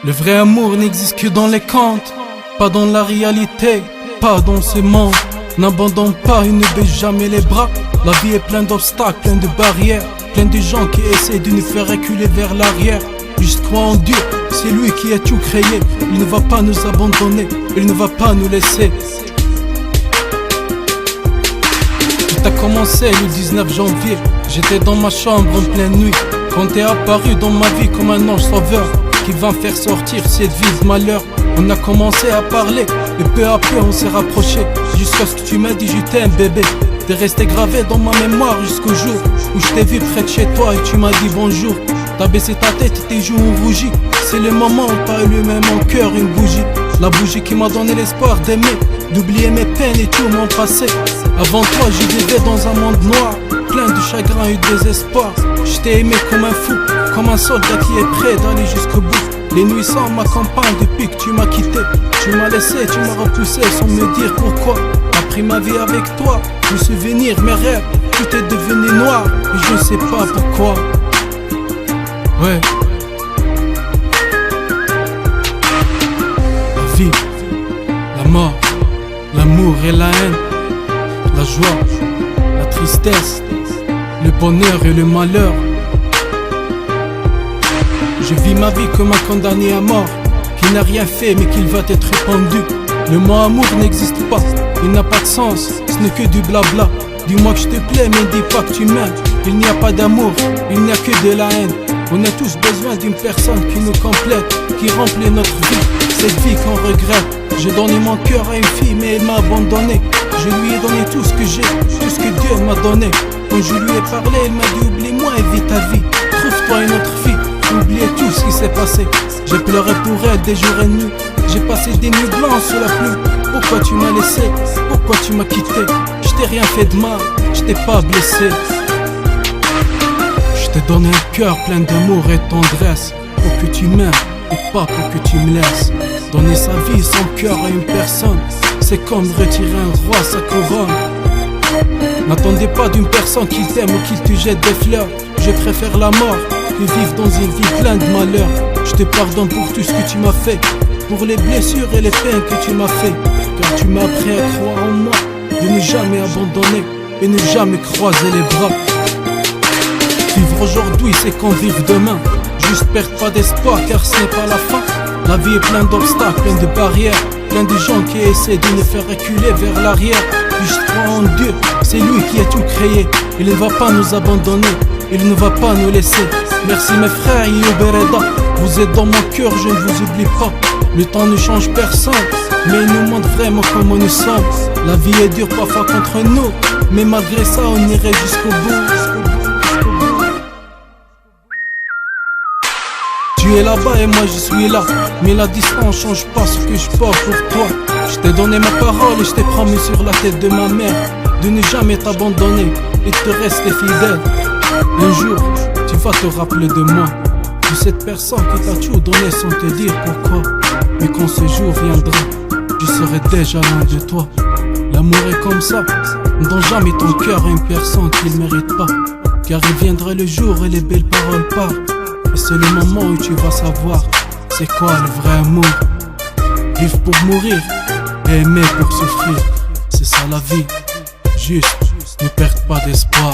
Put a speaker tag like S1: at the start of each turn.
S1: Le vrai amour n'existe que dans les contes, pas dans la réalité, pas dans ce monde. N'abandonne pas et ne baisse jamais les bras. La vie est pleine d'obstacles, pleine de barrières, plein de gens qui essaient de nous faire reculer vers l'arrière. Juste crois en Dieu, c'est lui qui a tout créé. Il ne va pas nous abandonner, il ne va pas nous laisser. Tout a commencé le 19 janvier. J'étais dans ma chambre en pleine nuit, quand t'es apparu dans ma vie comme un ange sauveur qui va me faire sortir cette vie de malheur. On a commencé à parler et peu à peu on s'est rapproché, jusqu'à ce que tu m'as dit je t'aime bébé. T'es resté gravé dans ma mémoire jusqu'au jour où je t'ai vu près de chez toi et tu m'as dit bonjour. T'as baissé ta tête et tes joues ont rougi. C'est le moment où t'as allumé mon cœur une bougie. La bougie qui m'a donné l'espoir d'aimer, d'oublier mes peines et tout mon passé. Avant toi je vivais dans un monde noir, plein de chagrin et de désespoir. Je t'ai aimé comme un fou, comme un soldat qui est prêt d'aller jusqu'au bout. Les nuits sans m'accompagnent depuis que tu m'as quitté. Tu m'as laissé, tu m'as repoussé sans me dire pourquoi. J'ai pris ma vie avec toi, mes souvenirs, mes rêves, tout est devenu noir et je ne sais pas pourquoi. Ouais. La vie, la mort, l'amour et la haine, la joie, la tristesse, le bonheur et le malheur. Je vis ma vie comme un condamné à mort qui n'a rien fait mais qu'il va être pendu. Le mot amour n'existe pas, il n'a pas de sens, ce n'est que du blabla. Dis-moi que je te plais mais dis pas que tu m'aimes. Il n'y a pas d'amour, il n'y a que de la haine. On a tous besoin d'une personne qui nous complète, qui remplit notre vie, cette vie qu'on regrette. J'ai donné mon cœur à une fille mais elle m'a abandonné. Je lui ai donné tout ce que j'ai, tout ce que Dieu m'a donné. Quand je lui ai parlé, elle m'a dit oublie-moi et vis ta vie. Trouve-toi une autre fille, j'ai oublié tout ce qui s'est passé. J'ai pleuré pour elle des jours et nuits. J'ai passé des nuits blanches sous la pluie. Pourquoi tu m'as laissé? Pourquoi tu m'as quitté? Je t'ai rien fait de mal, je t'ai pas blessé. Je t'ai donné un cœur plein d'amour et de tendresse, pour que tu m'aimes et pas pour que tu me laisses. Donner sa vie, son cœur à une personne, c'est comme retirer un roi sa couronne. N'attendez pas d'une personne qui t'aime ou qui te jette des fleurs. Je préfère la mort que vivre dans une vie pleine de malheur. Je te pardonne pour tout ce que tu m'as fait, pour les blessures et les peines que tu m'as fait. Car tu m'as appris à croire en moi, de ne jamais abandonner et ne jamais croiser les bras. Vivre aujourd'hui c'est qu'on vive demain. Juste perdre pas d'espoir car ce n'est pas la fin. La vie est pleine d'obstacles, pleine de barrières, plein de gens qui essaient de nous faire reculer vers l'arrière. Juste crois en Dieu, c'est lui qui a tout créé. Il ne va pas nous abandonner, il ne va pas nous laisser. Merci mes frères Yobereda, vous êtes dans mon cœur, je ne vous oublie pas. Le temps ne change personne, mais il nous montre vraiment comment nous sommes. La vie est dure parfois contre nous, mais malgré ça on irait jusqu'au bout. Tu es là-bas et moi je suis là, mais la distance change pas ce que je porte pour toi. Je t'ai donné ma parole et je t'ai promis sur la tête de ma mère de ne jamais t'abandonner et de te rester fidèle. Un jour, tu vas te rappeler de moi, de cette personne qui t'a tout donné sans te dire pourquoi. Mais quand ce jour viendra, je serai déjà loin de toi. L'amour est comme ça, ne donne jamais ton cœur à une personne qui ne mérite pas. Car il viendra le jour et les belles paroles partent. Et c'est le moment où tu vas savoir c'est quoi le vrai amour. Vivre pour mourir et aimer pour souffrir, c'est ça la vie. Juste, ne perde pas d'espoir.